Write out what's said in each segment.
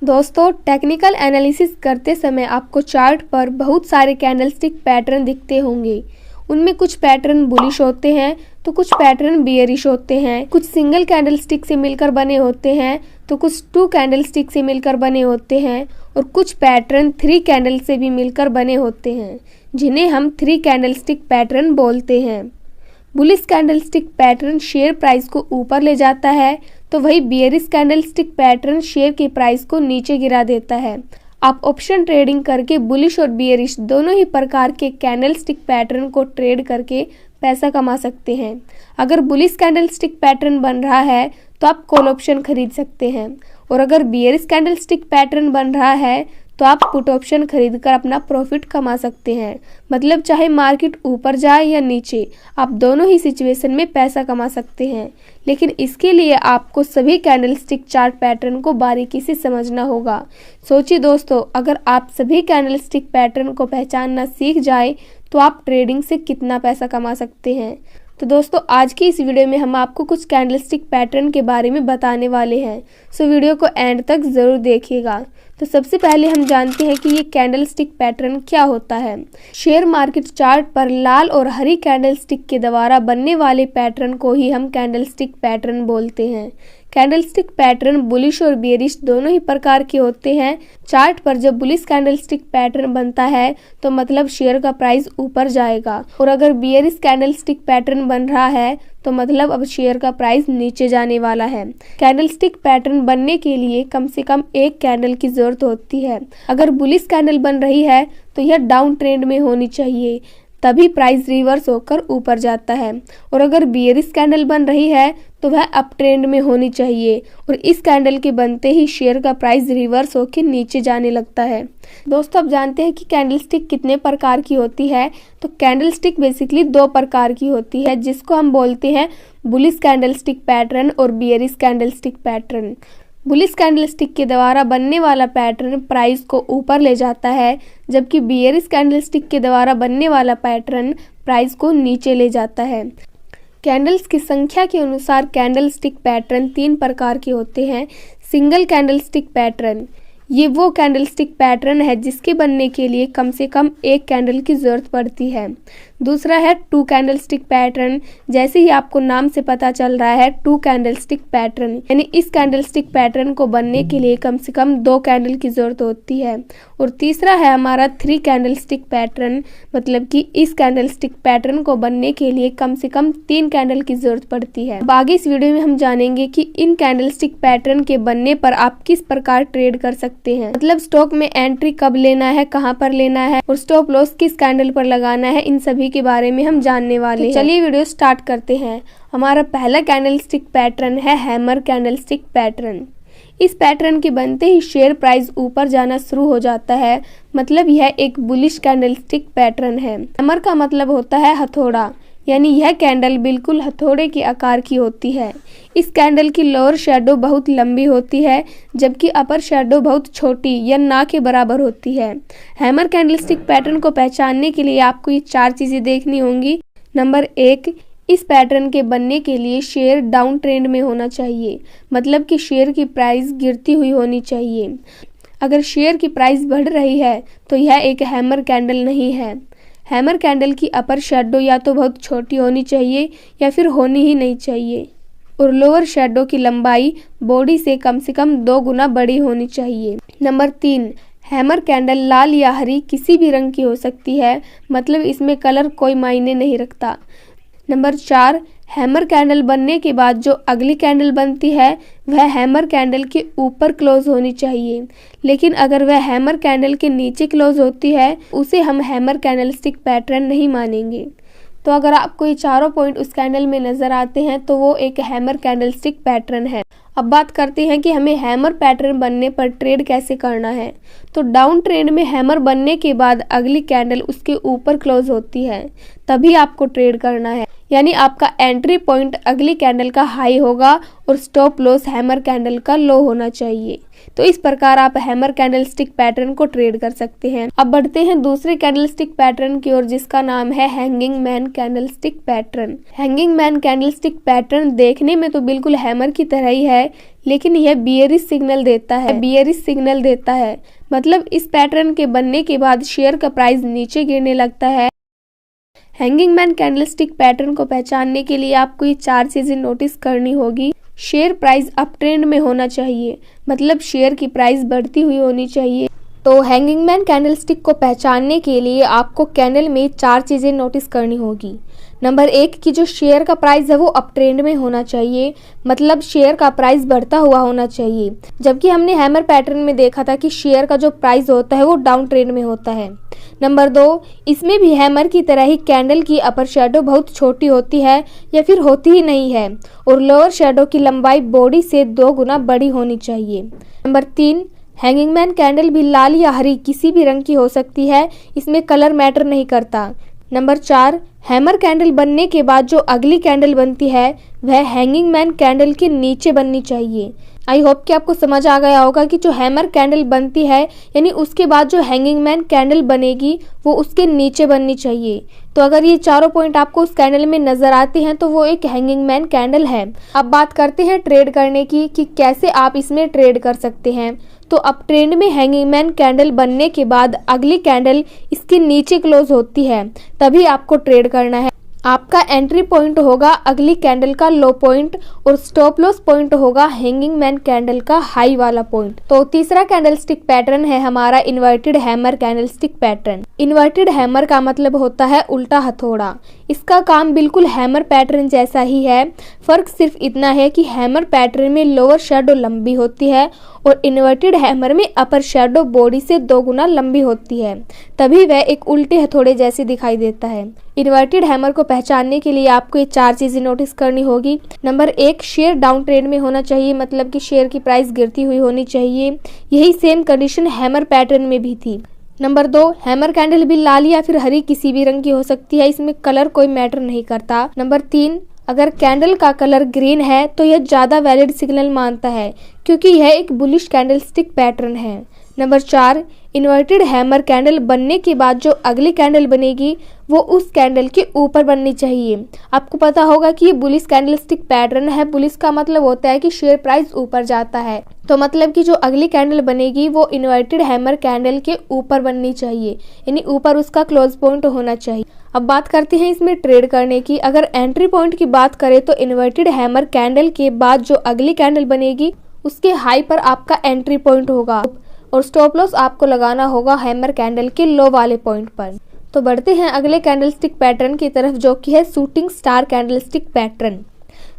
दोस्तों, technical analysis करते समय आपको चार्ट पर बहुत सारे कैंडलस्टिक पैटर्न दिखते होंगे। उनमें कुछ पैटर्न बुलिश होते हैं तो कुछ पैटर्न बियरिश होते हैं। कुछ सिंगल कैंडलस्टिक से मिलकर बने होते हैं तो कुछ 2 कैंडलस्टिक से मिलकर बने होते हैं और कुछ पैटर्न 3 कैंडल से भी मिलकर बने होते हैं, जिन्हें हम 3 कैंडलस्टिक पैटर्न बोलते हैं। Bullish candlestick pattern share price को ऊपर ले जाता है तो वही बियरिश कैंडलस्टिक पैटर्न शेयर के प्राइस को नीचे गिरा देता है। आप ऑप्शन ट्रेडिंग करके बुलिश और बियरिश दोनों ही प्रकार के कैंडलस्टिक पैटर्न को ट्रेड करके पैसा कमा सकते हैं। अगर बुलिश कैंडलस्टिक पैटर्न बन रहा है तो आप कॉल ऑप्शन खरीद सकते हैं और अगर बियरिश कैंडलस्टिक पैटर्न बन रहा है तो आप पुट ऑप्शन खरीदकर अपना प्रॉफिट कमा सकते हैं। मतलब चाहे मार्केट ऊपर जाए या नीचे, आप दोनों ही सिचुएशन में पैसा कमा सकते हैं। लेकिन इसके लिए आपको सभी कैंडलस्टिक चार्ट पैटर्न को बारीकी से समझना होगा। सोचिए दोस्तों, अगर आप सभी कैंडलस्टिक पैटर्न को पहचानना सीख जाए तो आप ट्रेडिंग से कितना पैसा कमा सकते हैं। तो दोस्तों, आज की इस वीडियो में हम आपको कुछ कैंडलस्टिक पैटर्न के बारे में बताने वाले हैं, सो वीडियो को एंड तक ज़रूर देखिएगा। तो सबसे पहले हम जानते हैं कि ये कैंडलस्टिक पैटर्न क्या होता है। शेयर मार्केट चार्ट पर लाल और हरी कैंडलस्टिक के द्वारा बनने वाले पैटर्न को ही हम कैंडलस्टिक पैटर्न बोलते हैं। कैंडलस्टिक पैटर्न बुलिश और बियरिश दोनों ही प्रकार के होते हैं। चार्ट पर जब बुलिश कैंडलस्टिक पैटर्न बनता है तो मतलब शेयर का प्राइस ऊपर जाएगा और अगर बियरिश कैंडलस्टिक पैटर्न बन रहा है तो मतलब अब शेयर का प्राइस नीचे जाने वाला है। कैंडलस्टिक पैटर्न बनने के लिए कम से कम एक कैंडल की जरूरत होती है। अगर बुलिश कैंडल बन रही है तो यह डाउन ट्रेंड में होनी चाहिए, तभी प्राइस रिवर्स होकर ऊपर जाता है और अगर बियरिश कैंडल बन रही है तो वह अप ट्रेंड में होनी चाहिए और इस कैंडल के बनते ही शेयर का प्राइस रिवर्स होकर नीचे जाने लगता है। दोस्तों, अब जानते हैं कि कैंडलस्टिक कितने प्रकार की होती है। तो कैंडलस्टिक बेसिकली 2 प्रकार की होती है, जिसको हम बोलते हैं बुलिश कैंडलस्टिक पैटर्न और bearish candlestick pattern. Bullish candlestick के द्वारा बनने वाला पैटर्न प्राइस को ऊपर ले जाता है, जबकि बियरिश कैंडलस्टिक के द्वारा बनने वाला पैटर्न प्राइस को नीचे ले जाता है। कैंडल्स की संख्या के अनुसार कैंडलस्टिक पैटर्न 3 प्रकार के होते हैं। सिंगल कैंडलस्टिक पैटर्न, ये वो कैंडलस्टिक पैटर्न है जिसके बनने के लिए कम से कम एक कैंडल की जरूरत पड़ती है। दूसरा है 2 कैंडलस्टिक पैटर्न, जैसे ही आपको नाम से पता चल रहा है 2 कैंडलस्टिक पैटर्न, यानी इस कैंडलस्टिक पैटर्न को बनने के लिए कम से कम 2 कैंडल की जरूरत होती है। और तीसरा है हमारा 3 कैंडलस्टिक पैटर्न, मतलब कि इस कैंडलस्टिक पैटर्न को बनने के लिए कम से कम 3 कैंडल की जरूरत पड़ती है। अब आगे इस वीडियो में हम जानेंगे कि इन कैंडलस्टिक पैटर्न के बनने पर आप किस प्रकार ट्रेड कर सकते हैं। मतलब स्टॉक में एंट्री कब लेना है, कहां पर लेना है और स्टॉप लॉस किस कैंडल पर लगाना है, इन सभी के बारे में हम जानने वाले हैं। चलिए वीडियो स्टार्ट करते हैं। हमारा पहला कैंडलस्टिक पैटर्न है हैमर कैंडलस्टिक पैटर्न। इस पैटर्न के बनते ही शेयर प्राइस ऊपर जाना शुरू हो जाता है, मतलब यह एक बुलिश कैंडलस्टिक पैटर्न है। हैमर का मतलब होता है हथौड़ा, यानी यह कैंडल बिल्कुल हथौड़े के आकार की होती है। इस कैंडल की लोअर शेडो बहुत लंबी होती है, जबकि अपर शेडो बहुत छोटी या ना के बराबर होती है। हैमर कैंडलस्टिक पैटर्न को पहचानने के लिए आपको ये 4 चीजें देखनी होंगी। नंबर 1, इस पैटर्न के बनने के लिए शेयर डाउन ट्रेंड में होना चाहिए, मतलब कि शेयर की प्राइस गिरती हुई होनी चाहिए। अगर शेयर की प्राइस बढ़ रही है तो यह एक हैमर कैंडल नहीं है। हैमर कैंडल की अपर शेडो या तो बहुत छोटी होनी चाहिए या फिर होनी ही नहीं चाहिए और लोअर शेडो की लंबाई बॉडी से कम 2 गुना बड़ी होनी चाहिए। नंबर 3, हैमर कैंडल लाल या हरी किसी भी रंग की हो सकती है, मतलब इसमें कलर कोई मायने नहीं रखता। नंबर 4, हैमर कैंडल बनने के बाद जो अगली कैंडल बनती है वह हैमर कैंडल के ऊपर क्लोज होनी चाहिए, लेकिन अगर वह हैमर कैंडल के नीचे क्लोज होती है उसे हम हैमर कैंडलस्टिक पैटर्न नहीं मानेंगे। तो अगर आपको ये चारों पॉइंट उस कैंडल में नजर आते हैं तो वो एक हैमर कैंडलस्टिक पैटर्न है। अब बात करते हैं कि हमें हैमर पैटर्न बनने पर ट्रेड कैसे करना है। तो डाउन ट्रेंड में हैमर बनने के बाद अगली कैंडल उसके ऊपर क्लोज होती है, तभी आपको ट्रेड करना है। यानी आपका एंट्री पॉइंट अगली कैंडल का हाई होगा और स्टॉप लॉस हैमर कैंडल का लो होना चाहिए। तो इस प्रकार आप हैमर कैंडलस्टिक पैटर्न को ट्रेड कर सकते हैं। अब बढ़ते हैं दूसरे कैंडलस्टिक पैटर्न की ओर, जिसका नाम है hanging man candlestick pattern. Hanging man candlestick pattern देखने में तो बिल्कुल हैमर की तरह ही है, लेकिन यह बियरिश सिग्नल देता है। मतलब इस पैटर्न के बनने के बाद शेयर का प्राइस नीचे गिरने लगता है। हैंगिंग मैन कैंडलस्टिक पैटर्न को पहचानने के लिए आपको ये 4 चीजें नोटिस करनी होगी। शेयर प्राइस अप ट्रेंड में होना चाहिए, मतलब शेयर की प्राइस बढ़ती हुई होनी चाहिए। तो हैंगिंग मैन कैंडलस्टिक को पहचानने के लिए आपको कैंडल में 4 चीजें नोटिस करनी होगी। नंबर 1 की जो शेयर का प्राइस है वो अप ट्रेंड में होना चाहिए, मतलब शेयर का प्राइस बढ़ता हुआ होना चाहिए। जबकि हमने हैमर पैटर्न में देखा था कि शेयर का जो प्राइस होता है वो डाउन ट्रेंड में होता है। नंबर 2, इसमें भी हैमर की तरह ही कैंडल की अपर शेडो बहुत छोटी होती है या फिर होती ही नहीं है, और लोअर शेडो की लंबाई बॉडी से 2 गुना बड़ी होनी चाहिए। नंबर 3, हैंगिंग मैन कैंडल भी लाल या हरी किसी भी रंग की हो सकती है, इसमें कलर मैटर नहीं करता। नंबर 4, हैमर कैंडल बनने के बाद जो अगली कैंडल बनती है वह हैंगिंग मैन कैंडल के नीचे बननी चाहिए। आई होप कि आपको समझ आ गया होगा कि जो हैमर कैंडल बनती है यानी उसके बाद जो हैंगिंग मैन कैंडल बनेगी वो उसके नीचे बननी चाहिए। तो अगर ये चारों पॉइंट आपको उस कैंडल में नजर आते हैं तो वो एक हैंगिंग मैन कैंडल है। अब बात करते हैं ट्रेड करने की कि कैसे आप इसमें ट्रेड कर सकते हैं। तो अप ट्रेंड में हैंगिंग मैन कैंडल बनने के बाद अगली कैंडल इसके नीचे क्लोज होती है, तभी आपको ट्रेड करना है। आपका एंट्री पॉइंट होगा अगली कैंडल का लो पॉइंट और स्टॉप लॉस पॉइंट होगा हैंगिंग मैन कैंडल का हाई वाला पॉइंट। तो तीसरा कैंडलस्टिक पैटर्न है हमारा inverted hammer candlestick pattern. Inverted hammer का मतलब होता है उल्टा हथौड़ा। इसका काम बिल्कुल हैमर पैटर्न जैसा ही है, फर्क सिर्फ इतना है कि हैमर पैटर्न में लोअर शैडो लंबी होती है और इन्वर्टेड हैमर में अपर शैडो बॉडी से 2 गुना लंबी होती है, तभी वह एक उल्टे हथौड़े जैसे दिखाई देता है। इन्वर्टेड हैमर को पहचानने के लिए आपको ये 4 चीजें नोटिस करनी होगी। नंबर 1, शेयर डाउन ट्रेंड में होना चाहिए, मतलब कि शेयर की प्राइस गिरती हुई होनी चाहिए। यही सेम कंडीशन हैमर पैटर्न में भी थी। नंबर 2, हैमर कैंडल भी लाल या फिर हरी किसी भी रंग की हो सकती है, इसमें कलर कोई मैटर नहीं करता। नंबर 3, अगर कैंडल का कलर ग्रीन है तो यह ज़्यादा वैलिड सिग्नल मानता है क्योंकि यह एक बुलिश कैंडलस्टिक पैटर्न है। नंबर 4, इन्वर्टेड हैमर कैंडल बनने के बाद जो अगली कैंडल बनेगी वो उस कैंडल के ऊपर बननी चाहिए। आपको पता होगा कि ये बुलिश कैंडलस्टिक पैटर्न है। बुलिश का मतलब होता है कि शेयर प्राइस ऊपर जाता है, तो मतलब कि जो अगली कैंडल बनेगी वो इन्वर्टेड हैमर कैंडल के ऊपर बननी चाहिए, यानी ऊपर उसका क्लोज पॉइंट होना चाहिए। अब बात करते हैं इसमें ट्रेड करने की। अगर एंट्री पॉइंट की बात करें तो इन्वर्टेड हैमर कैंडल के बाद जो अगली कैंडल बनेगी उसके हाई पर आपका एंट्री पॉइंट होगा और स्टॉप लॉस आपको लगाना होगा हैमर कैंडल के लो वाले पॉइंट पर। तो बढ़ते हैं अगले कैंडलस्टिक पैटर्न की तरफ, जो कि है shooting star candlestick pattern.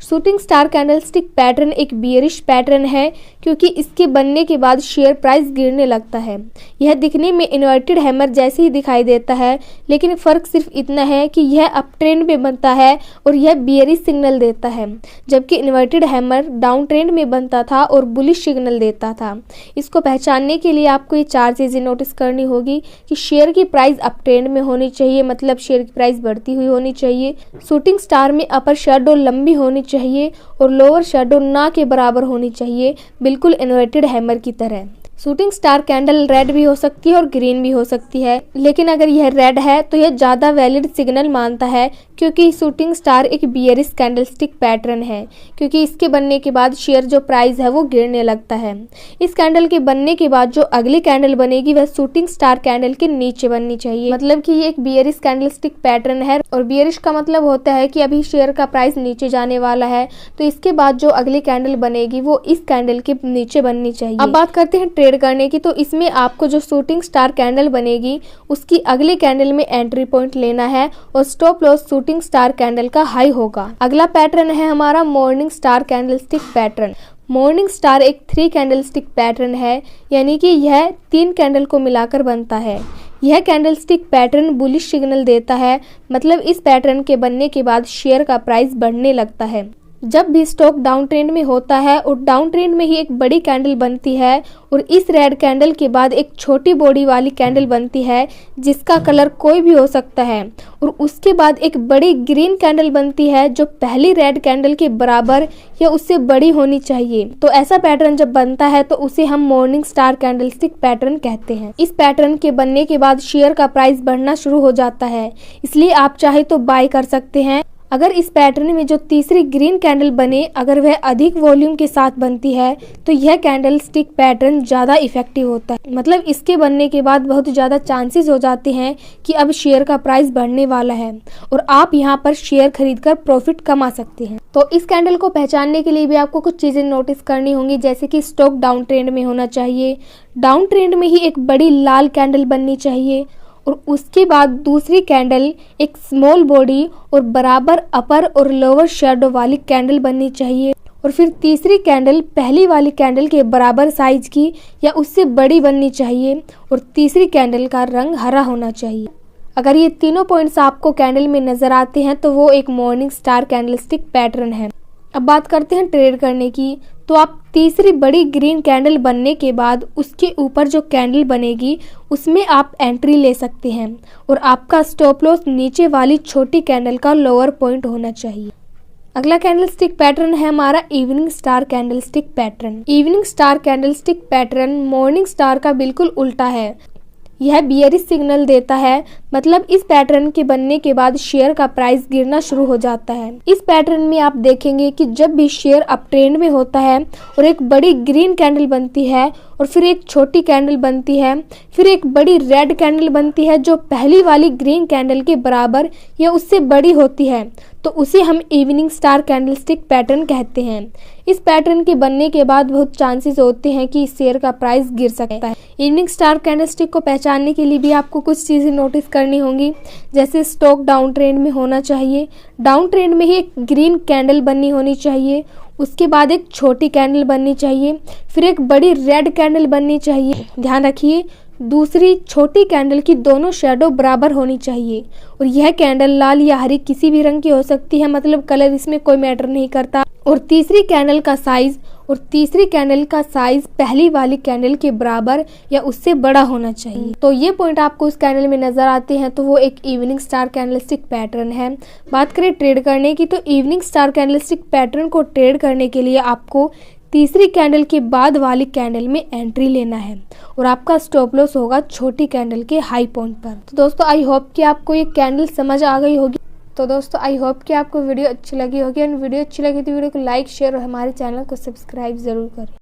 Shooting star candlestick pattern एक बियरिश पैटर्न है क्योंकि इसके बनने के बाद शेयर प्राइस गिरने लगता है। यह दिखने में इन्वर्टेड हैमर जैसे ही दिखाई देता है, लेकिन फ़र्क सिर्फ इतना है कि यह अप ट्रेंड में बनता है और यह बियरिश सिग्नल देता है, जबकि इन्वर्टेड हैमर डाउन ट्रेंड में बनता था और बुलिश सिग्नल देता था। इसको पहचानने के लिए आपको ये 4 चीज़ें नोटिस करनी होगी कि शेयर की प्राइस अप ट्रेंड में होनी चाहिए, मतलब शेयर की प्राइस बढ़ती हुई होनी चाहिए। शूटिंग स्टार में अपर शैडो लंबी होनी चाहिए और लोअर शैडो ना के बराबर होनी चाहिए, बिल्कुल इन्वर्टेड हैमर की तरह। शूटिंग स्टार कैंडल रेड भी हो सकती है और ग्रीन भी हो सकती है, लेकिन अगर यह रेड है तो यह ज़्यादा वैलिड सिग्नल मानता है क्योंकि शूटिंग स्टार एक बियरिश कैंडलस्टिक पैटर्न है, क्योंकि इसके बनने के बाद शेयर जो प्राइस है वो गिरने लगता है। इस कैंडल के बनने के बाद जो अगली कैंडल बनेगी वह शूटिंग स्टार कैंडल के नीचे बननी चाहिए, मतलब कि ये एक बियरिश कैंडलस्टिक पैटर्न है और बियरिश का मतलब होता है कि अभी शेयर का प्राइस नीचे जाने वाला है, तो इसके बाद जो अगली कैंडल बनेगी वो इस कैंडल के नीचे बननी चाहिए। अब बात करते हैं ट्रेड करने की। तो इसमें आपको जो शूटिंग स्टार कैंडल बनेगी उसकी अगली कैंडल में एंट्री पॉइंट लेना है और stop loss shooting star candle का हाई होगा। अगला पैटर्न है हमारा morning star candlestick pattern. Morning star एक 3 कैंडलस्टिक पैटर्न है, यानी कि यह 3 कैंडल को मिलाकर बनता है। यह कैंडलस्टिक पैटर्न बुलिश सिग्नल देता है, मतलब इस पैटर्न के बनने के बाद शेयर का प्राइस बढ़ने लगता है। जब भी स्टॉक डाउन ट्रेंड में होता है और डाउन ट्रेंड में ही एक बड़ी कैंडल बनती है और इस रेड कैंडल के बाद एक छोटी बॉडी वाली कैंडल बनती है जिसका कलर कोई भी हो सकता है और उसके बाद एक बड़ी ग्रीन कैंडल बनती है जो पहली रेड कैंडल के बराबर या उससे बड़ी होनी चाहिए। तो ऐसा पैटर्न जब बनता है तो उसे हम मॉर्निंग स्टार कैंडलस्टिक पैटर्न कहते हैं। इस पैटर्न के बनने के बाद शेयर का प्राइस बढ़ना शुरू हो जाता है, इसलिए आप चाहे तो बाय कर सकते हैं। अगर इस पैटर्न में जो तीसरी ग्रीन कैंडल बने अगर वह अधिक वॉल्यूम के साथ बनती है तो यह कैंडल स्टिक पैटर्न ज़्यादा इफेक्टिव होता है। मतलब इसके बनने के बाद बहुत ज़्यादा चांसेस हो जाते हैं कि अब शेयर का प्राइस बढ़ने वाला है और आप यहां पर शेयर खरीदकर प्रॉफिट कमा सकते हैं। तो इस कैंडल को पहचानने के लिए भी आपको कुछ चीज़ें नोटिस करनी होंगी, जैसे कि स्टॉक डाउन ट्रेंड में होना चाहिए, डाउन ट्रेंड में ही एक बड़ी लाल कैंडल बननी चाहिए और उसके बाद दूसरी कैंडल एक स्मॉल बॉडी और बराबर अपर और लोअर शेडो वाली कैंडल बननी चाहिए और फिर तीसरी कैंडल पहली वाली कैंडल के बराबर साइज की या उससे बड़ी बननी चाहिए और तीसरी कैंडल का रंग हरा होना चाहिए। अगर ये तीनों पॉइंट्स आपको कैंडल में नजर आते हैं तो वो एक मॉर्निंग स्टार कैंडलस्टिक पैटर्न है। अब बात करते हैं ट्रेड करने की। तो आप तीसरी बड़ी ग्रीन कैंडल बनने के बाद उसके ऊपर जो कैंडल बनेगी उसमें आप एंट्री ले सकते हैं और आपका स्टॉप लॉस नीचे वाली छोटी कैंडल का लोअर पॉइंट होना चाहिए। अगला कैंडलस्टिक पैटर्न है हमारा evening star candlestick pattern. Evening star candlestick pattern morning star का बिल्कुल उल्टा है। यह बियरिश सिग्नल देता है, मतलब इस पैटर्न के बनने के बाद शेयर का प्राइस गिरना शुरू हो जाता है। इस पैटर्न में आप देखेंगे कि जब भी शेयर अप ट्रेंड में होता है और एक बड़ी ग्रीन कैंडल बनती है और फिर एक छोटी कैंडल बनती है, फिर एक बड़ी रेड कैंडल बनती है जो पहली वाली ग्रीन कैंडल के बराबर या उससे बड़ी होती है, तो उसे हम इवनिंग स्टार कैंडलस्टिक पैटर्न कहते हैं। इस पैटर्न के बनने के बाद बहुत चांसेस होते हैं कि शेयर का प्राइस गिर सकता है। इवनिंग स्टार कैंडलस्टिक को पहचानने के लिए भी आपको कुछ चीज़ें नोटिस करनी होंगी, जैसे स्टॉक डाउन ट्रेंड में होना चाहिए, डाउन ट्रेंड में ही एक ग्रीन कैंडल बननी होनी चाहिए, उसके बाद एक छोटी कैंडल बननी चाहिए, फिर एक बड़ी रेड कैंडल बननी चाहिए। ध्यान रखिए दूसरी छोटी कैंडल की दोनों शेडो बराबर होनी चाहिए और यह कैंडल लाल या हरी किसी भी रंग की हो सकती है, मतलब कलर इसमें कोई मैटर नहीं करता। और तीसरी कैंडल का साइज पहली वाली कैंडल के बराबर या उससे बड़ा होना चाहिए। तो ये पॉइंट आपको उस कैंडल में नजर आते हैं तो वो एक इवनिंग स्टार कैंडलस्टिक पैटर्न है। बात करें ट्रेड करने की, तो इवनिंग स्टार कैंडलस्टिक पैटर्न को ट्रेड करने के लिए आपको तीसरी कैंडल के बाद वाली कैंडल में एंट्री लेना है और आपका स्टॉप लॉस होगा छोटी कैंडल के हाई पॉइंट पर। तो दोस्तों आई होप कि आपको ये कैंडल समझ आ गई होगी। तो दोस्तों आई होप कि आपको वीडियो अच्छी लगी होगी और वीडियो अच्छी लगी तो वीडियो को लाइक शेयर और हमारे चैनल को सब्सक्राइब जरूर करें।